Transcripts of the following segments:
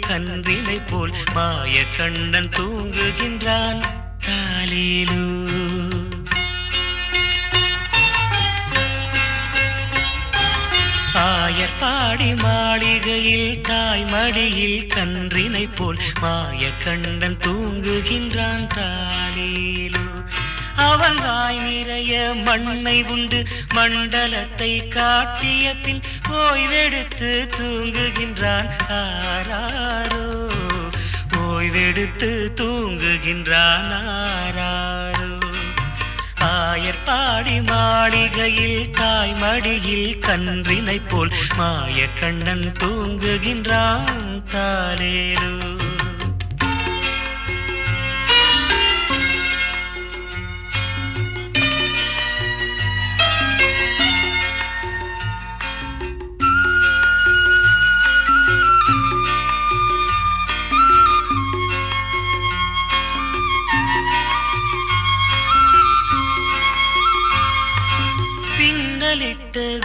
கன்றினை போல் மாய கண்ணன் தூங்குகின்றான் தாலேலோ. ஆயர்பாடி மாளிகையில் தாய் மடியில் கன்றினை போல் மாய கண்ணன் தூங்குகின்றான் தாலேலோ. அவன் வாய் நிறைய மண்ணை உண்டு மண்டலத்தை காட்டிய பின் ஓய்வெடுத்து தூங்குகின்றான் ஆராரோ. ஓய்வெடுத்து தூங்குகின்றான் ஆராரோ. ஆயர்பாடி மாளிகையில் தாய் மடியில் கன்றினை போல் மாய கண்ணன் தூங்குகின்றான் தாலேலோ.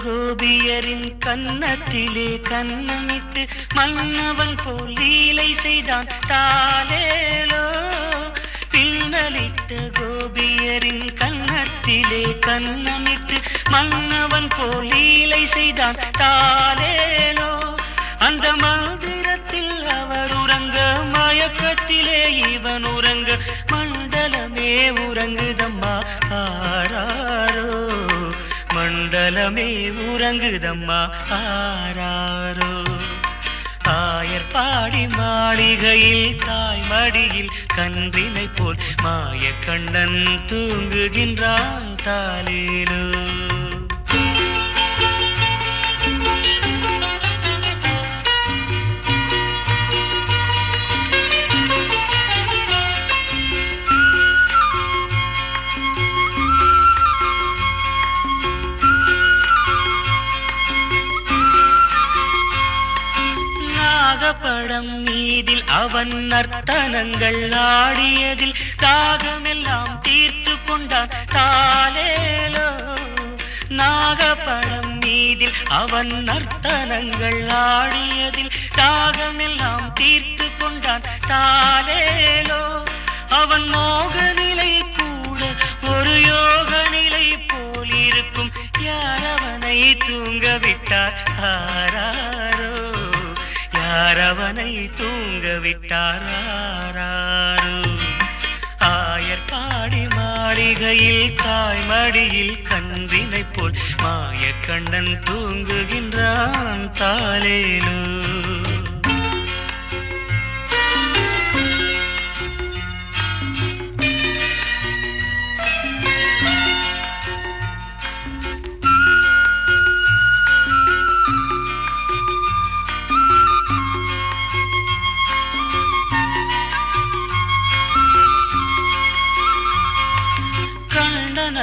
கோபியரின் கன்னத்திலே கன்னமிட்டு மன்னவன் போல் லீலை செய்தான் தாலேலோ. பின்னலிட்ட கோபியரின் கன்னத்திலே கன்னமிட்டு மன்னவன் போல் லீலை செய்தான் தாலேலோ. அந்த மந்திரத்தில் அவர் உறங்க மயக்கத்திலே இவன் உறங்க மண்டலமே உறங்குதம்மா ஆராரோ. மண்டலமே உறங்குதம்மா ஆராரோ. ஆயர்பாடி மாளிகையில் தாய் மடியில் கன்றினை போல் மாய கண்ணன் தூங்குகின்றான் தாலேலோ. படம் மீதில் அவன் நர்த்தனங்கள் ஆடியதில் தாகமெல்லாம் தீர்த்து கொண்டான் தாலேலோ. நாகப்படம் மீதில் அவன் நர்த்தனங்கள் ஆடியதில் தாகமெல்லாம் தீர்த்து கொண்டான் தாலேலோ. அவன் மோக நிலை கூட ஒரு யோக நிலை போல் இருக்கும். யார் அவனை தூங்க விட்டார் ஆராரோ. அவனை தூங்க விட்டாராரோ. ஆயர்பாடி மாளிகையில் தாய் மடியில் கன்றினை போல் மாய கண்ணன் தூங்குகின்றான் தாலேலோ.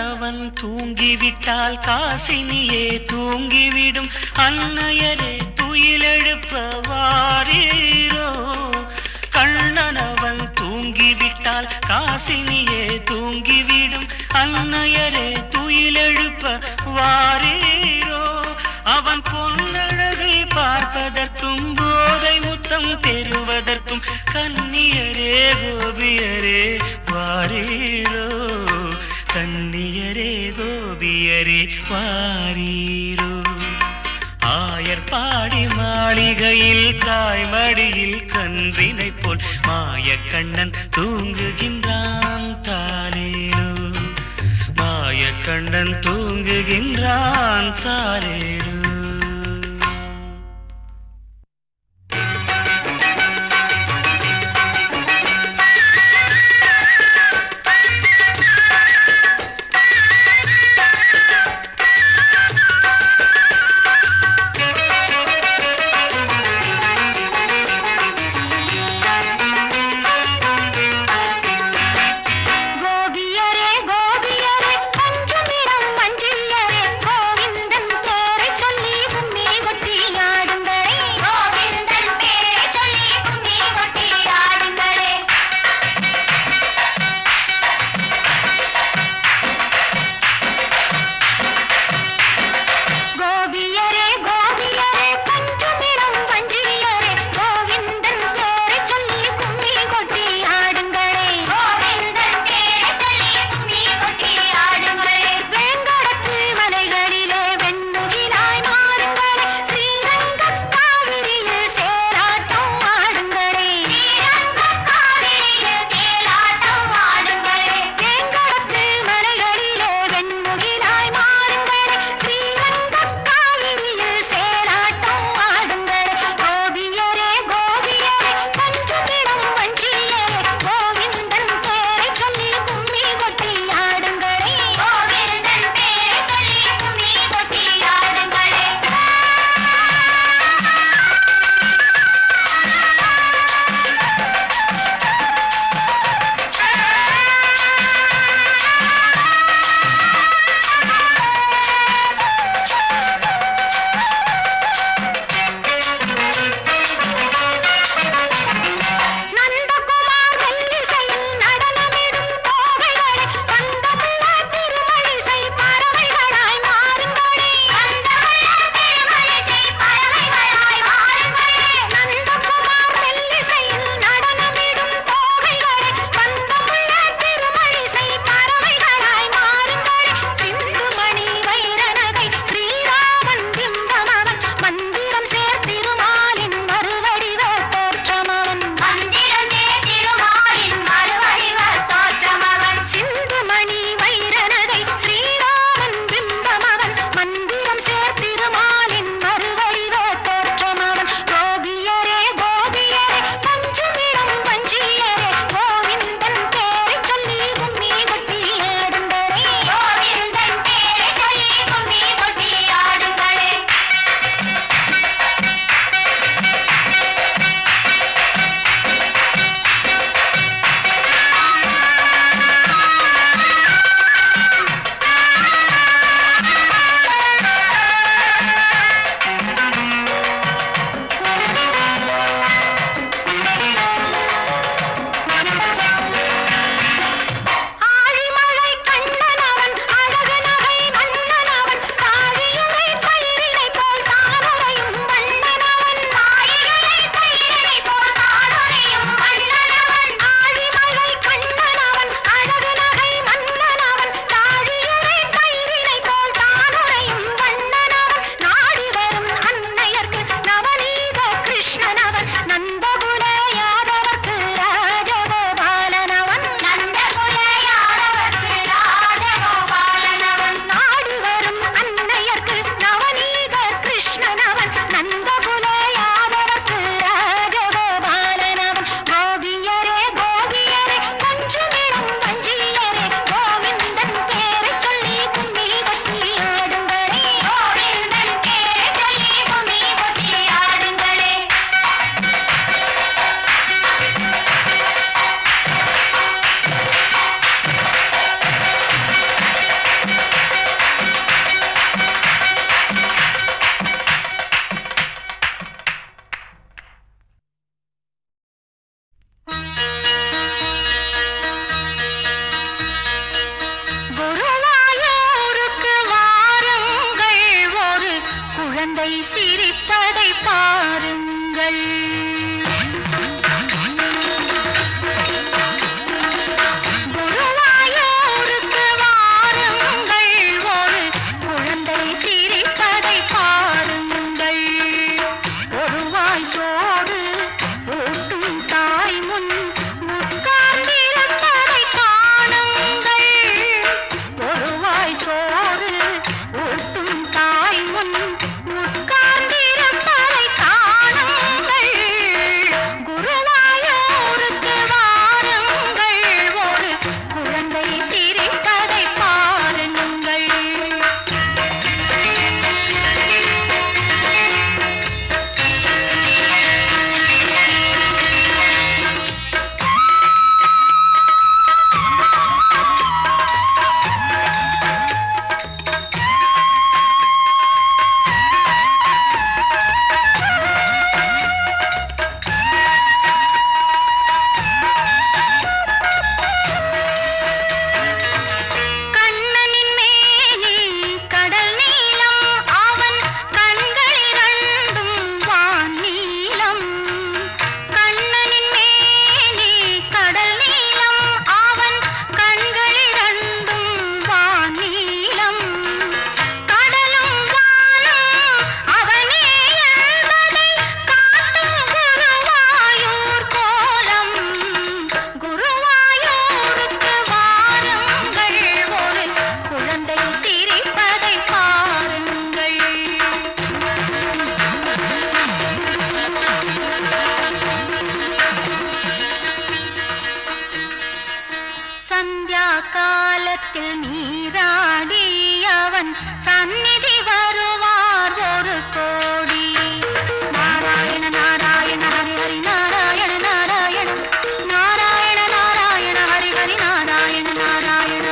அவன் தூங்கிவிட்டால் காசினியே தூங்கிவிடும். அன்னையரே துயிலெழுப்ப வாரீரோ. கண்ணனவன் தூங்கிவிட்டால் காசினியே தூங்கிவிடும். அன்னையரே துயிலெழுப்ப வாரீரோ. அவன் பொன்னழகை பார்ப்பதற்கும் போதை முத்தம் பெறுவதற்கும் கன்னியரே கோபியரே வாரீரோ. கன்னியரே கோபியரே வாரீரோ. ஆயர்பாடி மாளிகையில் தாய் மடியில் கன்றினை போல் மாய கண்ணன் தூங்குகின்றான் தாலேலோ. மாய கண்ணன் தூங்குகின்றான் தாலேலோ. கோவிந்தன் பேரை சொல்லி காலத்தில் நீராடி அவன் சந்நிதி வருவார் ஒரு கோடி. நாராயண நாராயண ஹரி ஹரி நாராயண நாராயண நாராயண நாராயண ஹரி ஹரி நாராயண நாராயண.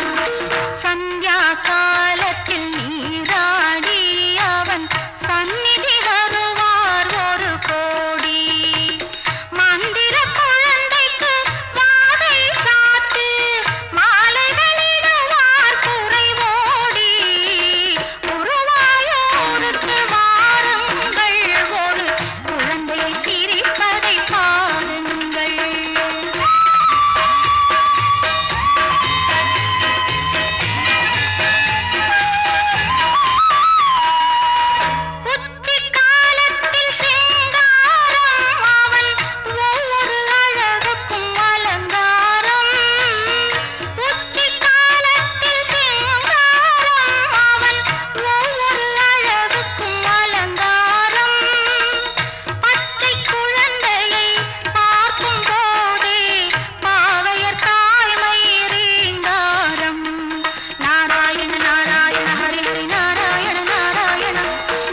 சந்தியா காலத்தில் நீராடி அவன் சந்நிதி வருவார் ஒரு கோடி. மந்திர குழந்தைக்கு வாதை சாத்து மாலைகளிடுவார் குறைவோடி. குருவாயூருக்கு வாருங்கள் ஒரு குழந்தையை சிரிப்பதை பாருங்கள். உச்சி காலத்தில் சிங்காரம் அவன் ஒவ்வொரு அழகுக்கும் அலங்காரம். உச்சி காலத்தில் சிங்காரம் அவன் ஒவ்வொரு அழகுக்கும் அலங்காரம். பச்சை குழந்தையை பார்க்கும் போதே பாவையர் தாய்மை ரீங்காரம். நாராயண நாராயண ஹரி ஹரி நாராயண நாராயண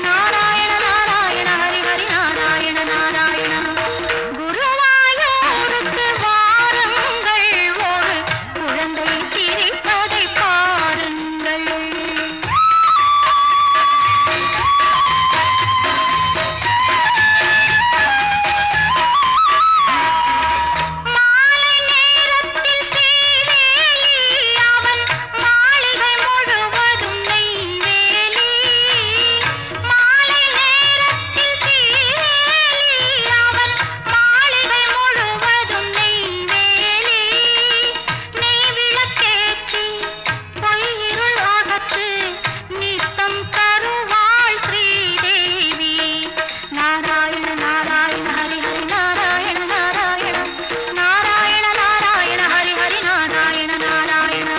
நாராயண நாராயண ஹரி ஹரி நாராயண நாராயண. குருவாயூருக்கு வாருங்கள் ஒரு குழந்தை சிரிப்பதை பாருங்கள். மாலை நேரத்தில் சீவேலி அவன் மாளிகை முழுவதும் நெய்வேலி. மாலை நேரத்தில் சீவேலி அவன் மாளிகை முழுவதும் நெய்வேலி. நெய் விளக்கேற்றி பொய்யிருள் அகற்று நித்தம் தருவாள் ஸ்ரீதேவி. நாராயண நாராயண ஹரி ஹரி நாராயண நாராயண நாராயண நாராயண ஹரி ஹரி நாராயண நாராயண.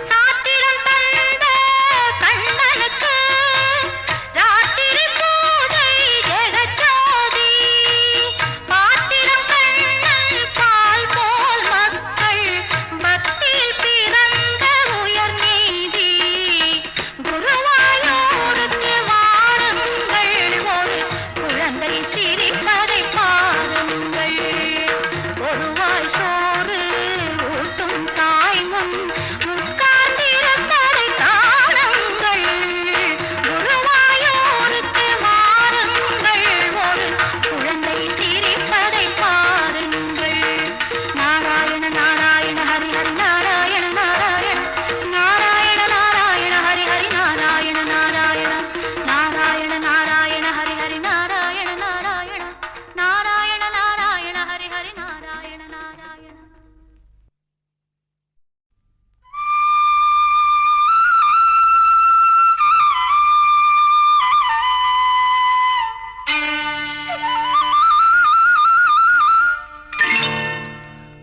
சாத்திரம் தந்த கண்ணனுக்கு ராத்திரி பூஜை ஜெகஜோதி. பாத்திரம் கண்ணன் பால் போல் மக்கள் பக்தியில் பிறந்த உயர் நீதி. குருவாயூருக்கு வாருங்கள் ஒரு குழந்தை சிரிப்பதை பாருங்கள். ஒருவாய் சோறு ஊட்டும் தாய் முன் உட்கார்ந்திருப்பதை காணுங்கள். குருவாயூருக்கு வாருங்கள் ஒரு குழந்தை சிரிப்பதை பாருங்கள். நாராயண நாராயண ஹரி ஹரி நாராயண நாராயண நாராயண நாராயண ஹரி ஹரி நாராயண நாராயண நாராயண நாராயண ஹரி ஹரி நாராயண நாராயண நாராயண நாராயண ஹரி ஹரி நாராயண நாராயண.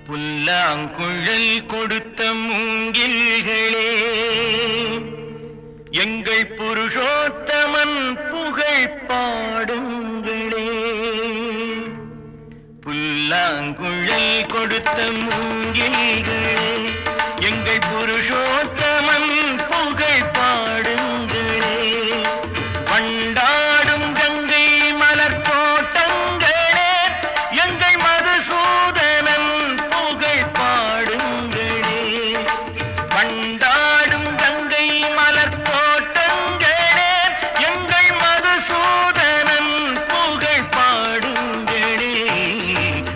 புல்லாங்குழல் கொடுத்த மூங்கில்களே, எங்கள் புருஷோத்தமன் புகழ் பாடுங்களே. புல்லாங்குழல் கொடுத்த மூங்கில்களே, எங்கள் புருஷோத்தமன் புகழ் பாடுங்களே. வண்டாடும் கங்கை மலர் தோட்டங்களே, எங்கள் மதுசூதனன் புகழ் பாடுங்களே. வண்டாடும் கங்கை மலர் தோட்டங்களே, எங்கள் மதுசூதனன் புகழ் பாடுங்களே.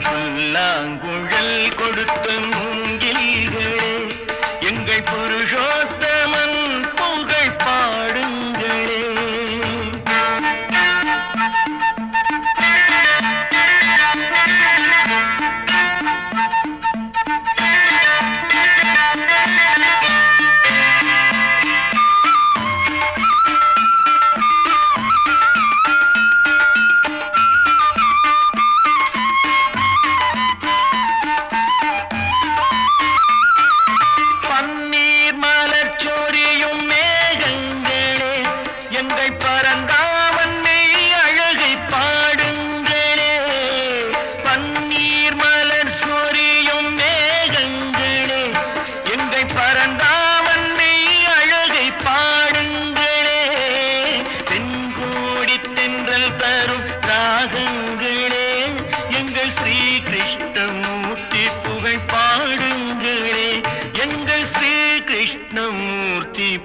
புல்லாங்குழல் கொடுத்த மூங்கில்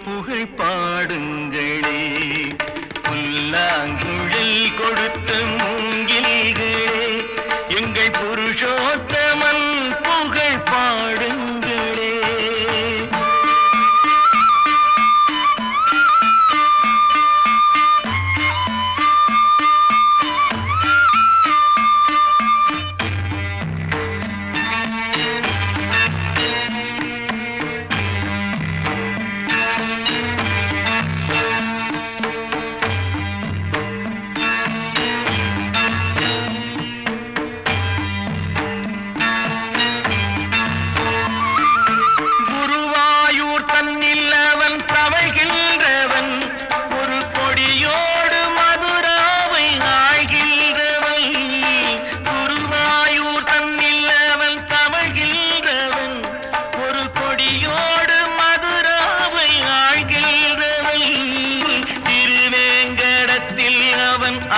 புகழ் பாடுங்களே. புல்லாங்குழல் கொடுத்த மூங்கில்களே, எங்கள் புருஷோத்தமன் புகழ் பாடுங்களே.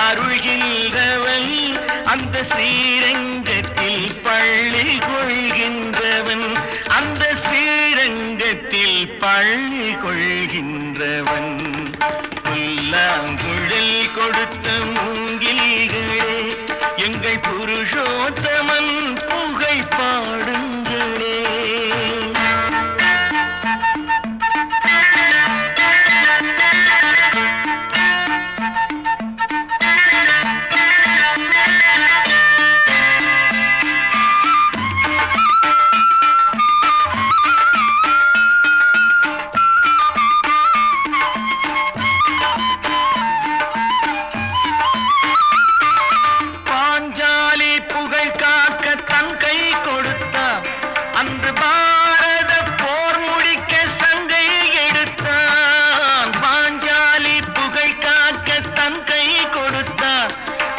அருள்கின்றவன் அந்த ஸ்ரீரங்கத்தில் பள்ளி கொள்கின்றவன், அந்த ஸ்ரீரங்கத்தில் பள்ளி கொள்கின்றவன். புல்லாங்குழல் கொடுத்த மூங்கில்களே, எங்கள் புருஷோத்தமன் புகழ் பாடுங்களே.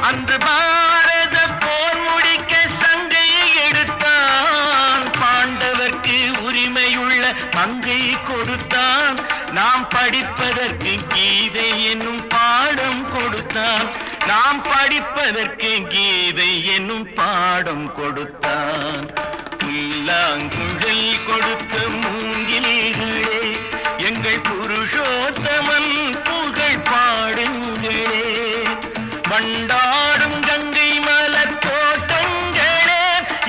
அந்த பாரத போர் முடிக்க சங்கை எடுத்தான். பாண்டவர்க்கு உரிமையுள்ள மங்கை கொடுத்தான். நாம் படிப்பதற்கு கீதை என்னும் பாடம் கொடுத்தான். நாம் படிப்பதற்கு கீதை என்னும் பாடம் கொடுத்தான். புல்லாங்குழல் கொடுத்த மூங்கில்களே, எங்கள் புருஷோத்தமன் புகழ் பாடுங்களே. வண்டாடும் கங்கை மலர் தோட்டங்களே,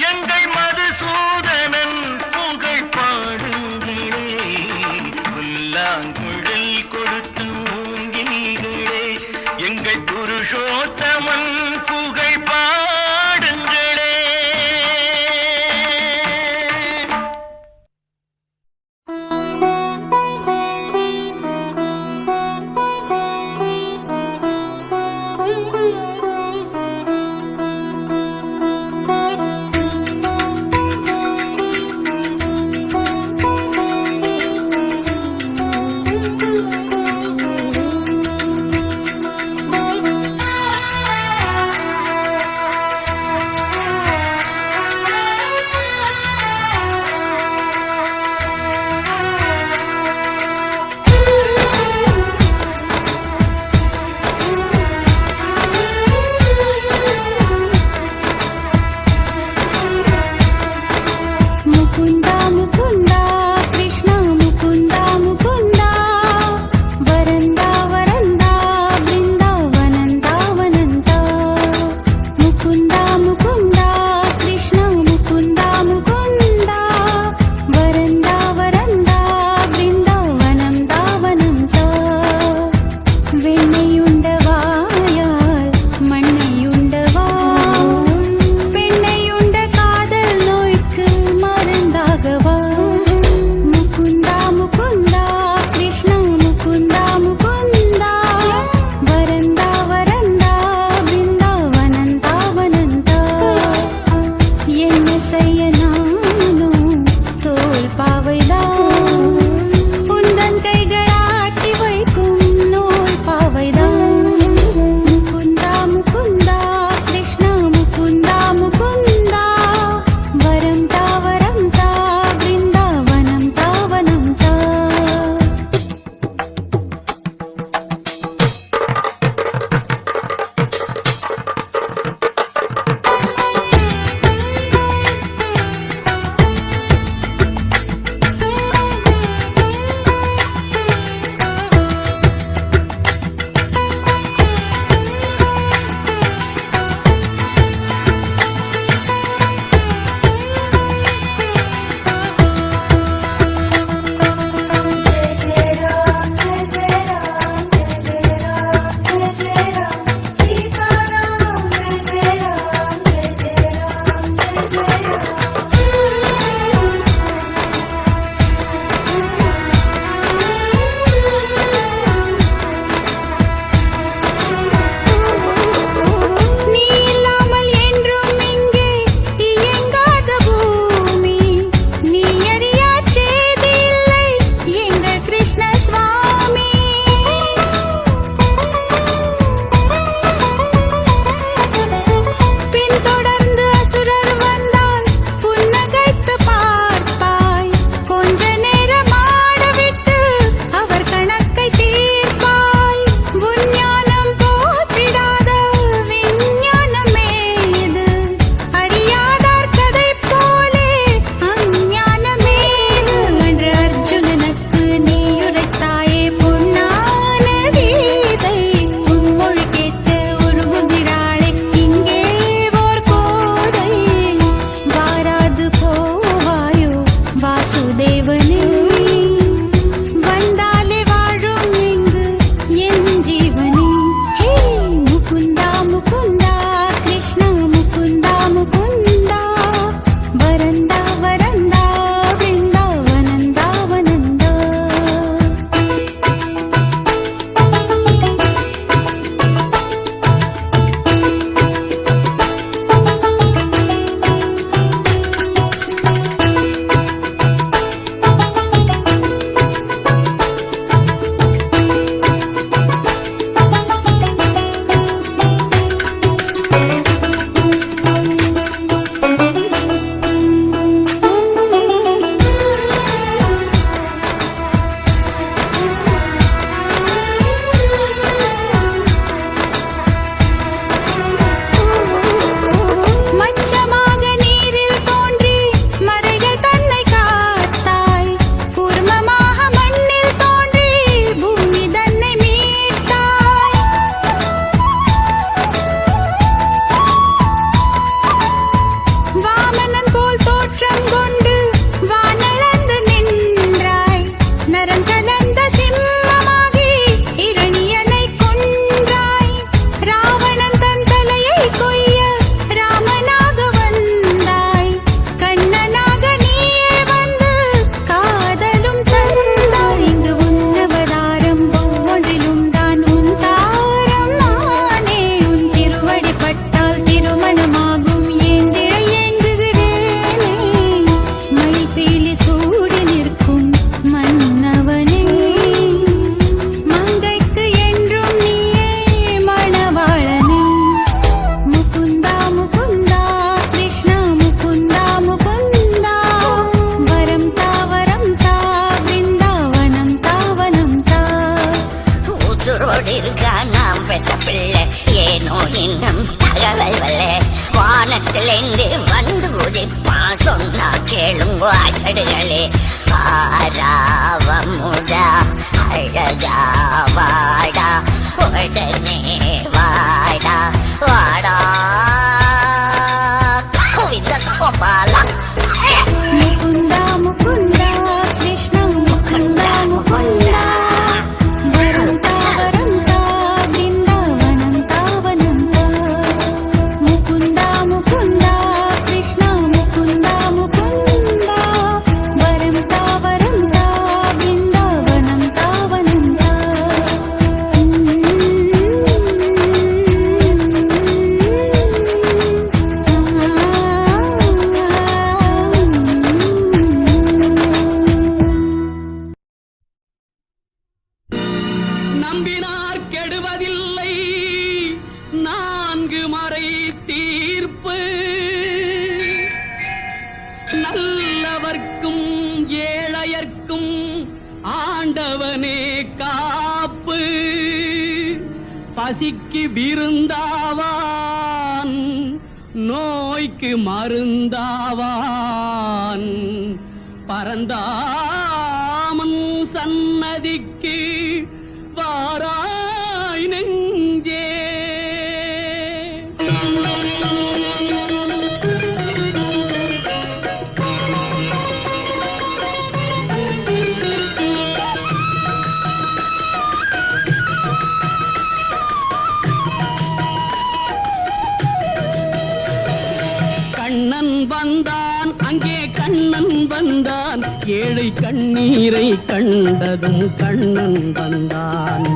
எங்கள் மதுசூதனன் புகழ் பாடுங்களே. புல்லாங்குழல் கொடுத்து மூங்கில்களே, எங்கள் புருஷோத்தமன் புகழ் பாடுங்களே. முகுந்த பெற்ற பிள்ளை ஏனோ இன்னும் தகவல் வல்ல வானத்திலிருந்து வந்து உதிப்பா சொன்னா கேளுங்க அசடுகளே ஆராவமுதா அழகா வாடா உடனே வாடா வாடா கோவிந்த கோபாலா முகுந்தா முகுந்தா கிருஷ்ண முகுந்தா முகுந்தா வரந்தா வரந்தா பிருந்தாவனம் தாவனந்தா முகுந்தா முகுந்தா கிருஷ்ண முகுந்தா முகுந்தா வரந்தா வரந்தா பிருந்தாவனம் தாவனந்தா நம்பினார் கெடுவதில்லை நான்கு மறை தீர்ப்பு நல்லவர்க்கும் ஏழையர்க்கும் ஆண்டவனே காப்பு பசிக்கு விருந்தாவான் நோய்க்கு மருந்தாவான் பரந்தாமன் சன்னதிக்கு வாராய் நெஞ்சே கண்ணன் வந்தான் அங்கே கண்ணன் வந்தான் ஏழை கண்ணீரை கண்டதும் கண்ணன் வந்தான்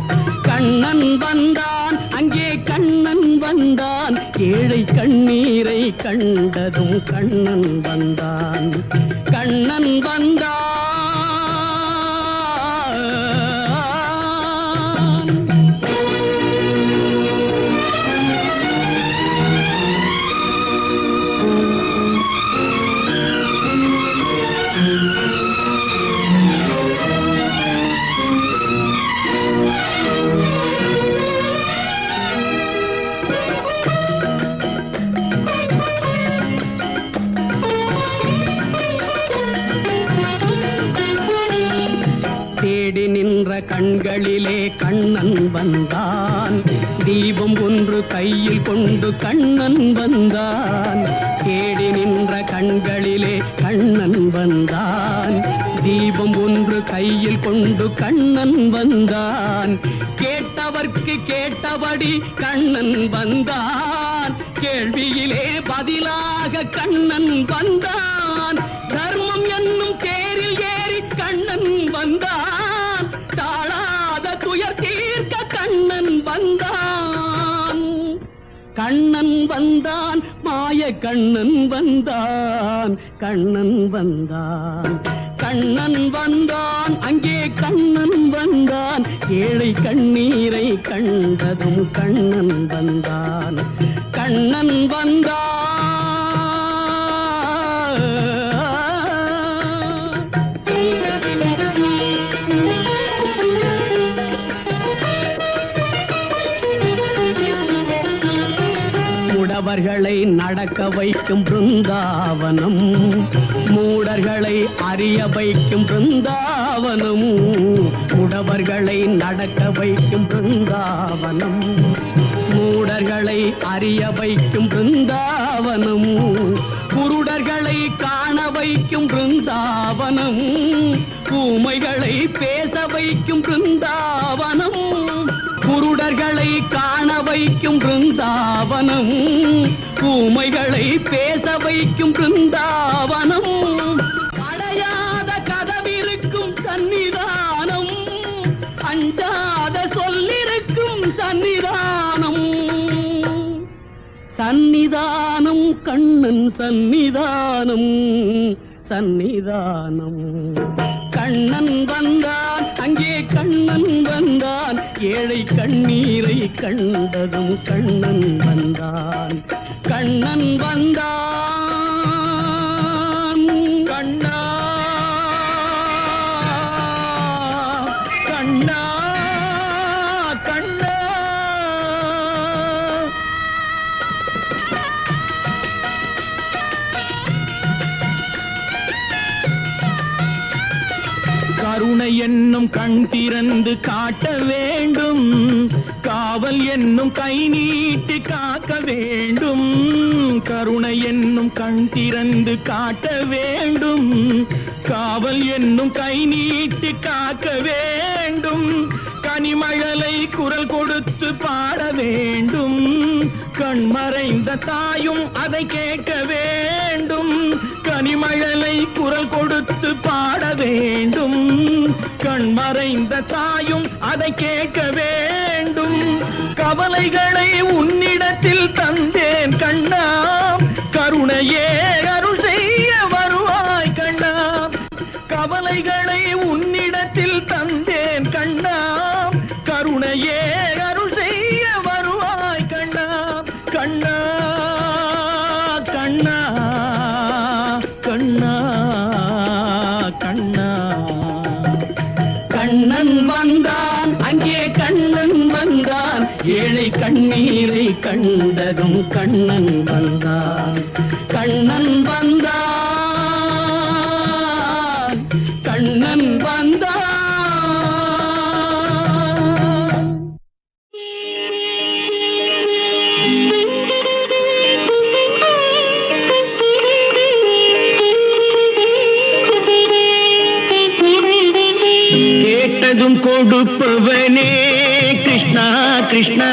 கண்ணன் வந்தான் அங்கே கண்ணன் வந்தான் ஏழை கண்ணீரை கண்டதும் கண்ணன் வந்தான் கண்ணன் வந்தான் தேடி நின்ற கண்களிலே கண்ணன் வந்தான் தீபம் ஒன்று கையில் கொண்டு கண்ணன் வந்தான் தேடி நின்ற கண்களிலே கண்ணன் வந்தான் தீபம் ஒன்று கையில் கொண்டு கண்ணன் வந்தான் கேட்டவர்க்கு கேட்டபடி கண்ணன் வந்தான் கேள்வியிலே பதிலாக கண்ணன் வந்தான் தர்மம் என்னும் தேரில் ஏறி கண்ணன் வந்தான் தாழாத துயர் தீர்க்க கண்ணன் வந்தான் கண்ணன் வந்தான் மாய கண்ணன் வந்தான் கண்ணன் வந்தான் கண்ணன் வந்தான் அங்கே கண்ணன் வந்தான் ஏழை கண்ணீரை கண்டதும் கண்ணன் வந்தான் கண்ணன் வந்தான் முடவர்களை நடக்க வைக்கும் பிருந்தாவனம் மூடர்களை அறிய வைக்கும் பிருந்தாவனம் முடவர்களை நடக்க வைக்கும் பிருந்தாவனம் மூடர்களை அறிய வைக்கும் பிருந்தாவனம் குருடர்களை காண வைக்கும் பிருந்தாவனம் ஊமைகளை பேச வைக்கும் பிருந்தாவனம் குருடர்களை காண வைக்கும் பிருந்தாவனம் ஊமைகளை பேச வைக்கும் பிருந்தாவனம் அடையாத கதவிருக்கும் சன்னிதானம் அஞ்சாத சொல்லிருக்கும் சன்னிதானம் சன்னிதானம் கண்ணன் சன்னிதானம் சன்னிதானம் கண்ணன் வந்தான் அங்கே கண்ணன் வந்தான் ஏழை கண்ணீரை கண்டதும் கண்ணன் வந்தான் கண்ணன் வந்தான் கண்ணா கண்ணா கண்ணா கருணை என்னும் கண் திறந்து காட்ட வேண்டும், காவல் என்னும் கை நீட்டி காக்க வேண்டும். கருணை என்னும் கண் திறந்து காட்ட வேண்டும், காவல் என்னும் கை நீட்டி காக்க வேண்டும். கனிமழலை குரல் கொடுத்து பாட வேண்டும், கண்மறைந்த தாயும் அதை கேட்க வேண்டும். கனிமழலை குரல் கொடுத்து பாட வேண்டும், கண்மறைந்த தாயும் அதை கேட்க வேண்டும். கவலைகளை உன்னிடத்தில் தந்தேன் கண்ணா, கருணையே அருள் செய்ய வருவாய் கண்ணா. கவலைகளை உன்னிடத்தில் தந்தேன் கண்ணா, கருணையே அருள் செய்ய வருவாய் கண்ணா. கண்ணா கண்ணா கண்ணா கண்ணா. கண்ணன் வந்தான், அங்கே கண்ணன் வந்தான், ஏழை கண்ணீரை கண்டதும் கண்ணன் வந்தான். கண்ணன் வந்தான், கண்ணன் வந்தான். கேட்டதும் கொடுப்பவனே கிருஷ்ணா கிருஷ்ணா,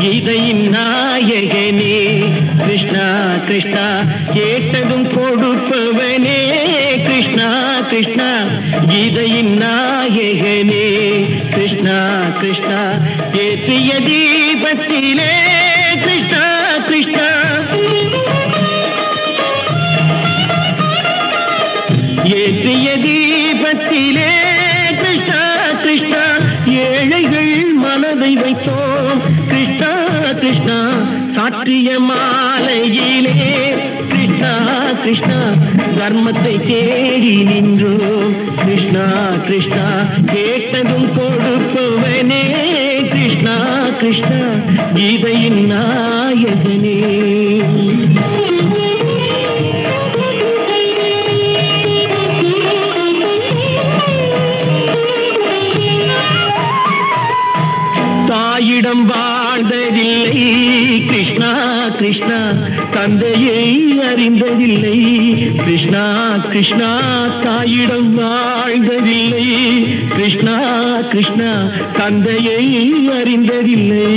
கீதையின் நாயகனே கிருஷ்ணா கிருஷ்ணா. கேட்டதும் கொடுப்பவனே கிருஷ்ணா கிருஷ்ணா, கீதையின் நாயகனே கிருஷ்ணா கிருஷ்ணா. ஏற்றிய தீபத்திலே கிருஷ்ணா கிருஷ்ணா, ஏற்றிய தீபத்திலே கிருஷ்ணா கிருஷ்ணா. ஏழைகள் மனதை வைத்தோம் கிருஷ்ணா கிருஷ்ணா, சாற்றிய மாலையிலே கிருஷ்ணா கிருஷ்ணா. தர்மத்தை தேடி நின்றோம் கிருஷ்ணா கிருஷ்ணா. கேட்டதும் கொடுப்பவனே கிருஷ்ணா கிருஷ்ணா, கீதையின் நாயகனே. தாயிடம் வாழ்ந்ததில்லை கிருஷ்ணா கிருஷ்ணா, தந்தையை அறிந்ததில்லை கிருஷ்ணா கிருஷ்ணா. தாயிடம் வாழ்ந்ததில்லை கிருஷ்ணா கிருஷ்ணா, தந்தையை அறிந்ததில்லை.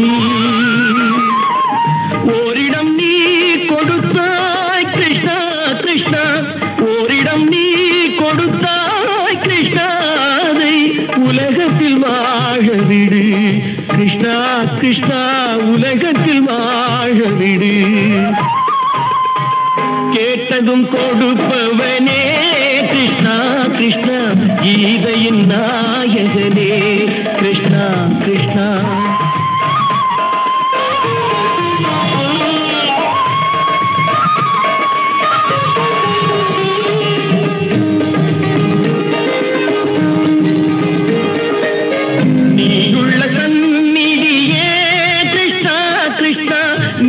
ஓரிடம் நீ கொடுத்தாய் கிருஷ்ணா கிருஷ்ணா, ஓரிடம் நீ கொடுத்தாய் கிருஷ்ணா, அதை உலகத்தில் வாழ விடு கிருஷ்ணா கிருஷ்ணா, உலகத்தில் வாழ விடு. கேட்டதும் கொடுப்பவனே கிருஷ்ணா கிருஷ்ணா, கீதையின் நாயகனே கிருஷ்ணா கிருஷ்ணா.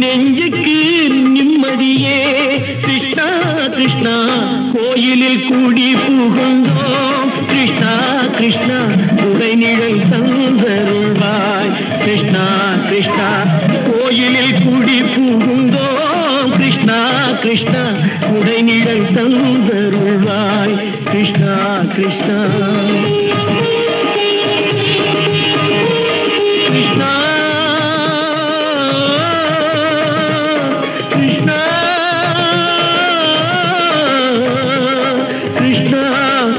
நெஞ்சுக்கு நிம்மதியே கிருஷ்ணா கிருஷ்ணா, கோயிலில் கூடி புகுந்தோம் கிருஷ்ணா கிருஷ்ணா. உடைநிழல் தந்தருள்வாய் கிருஷ்ணா கிருஷ்ணா, கோயிலில் கூடி புகுந்தோம் கிருஷ்ணா கிருஷ்ணா. உடைநிழல் தந்தருள்வாய் கிருஷ்ணா கிருஷ்ணா. கிருஷ்ணா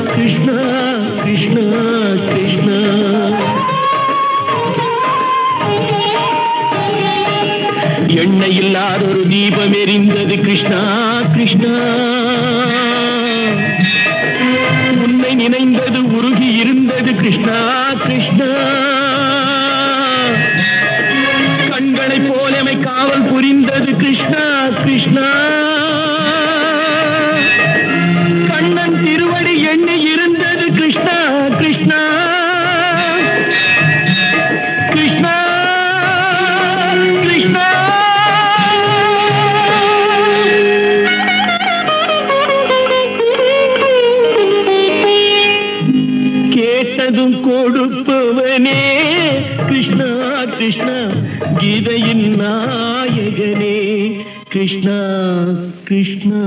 கிருஷ்ணா கிருஷ்ணா கிருஷ்ணா. எண்ணெய் இல்லாத ஒரு தீபம் எரிந்தது கிருஷ்ணா கிருஷ்ணா. உன்னை நினைந்தது உருகி இருந்தது கிருஷ்ணா கிருஷ்ணா. கண்களை போலமை காவல் புரிந்தது கிருஷ்ணா கிருஷ்ணா. கண்ணன் திருவடி எண்ணி இருந்தது கிருஷ்ணா கிருஷ்ணா கிருஷ்ணா கிருஷ்ணா. கேட்டதும் கொடுப்பவனே கிருஷ்ணா கிருஷ்ணா கீதையின் நாயகனே கிருஷ்ணா கிருஷ்ணா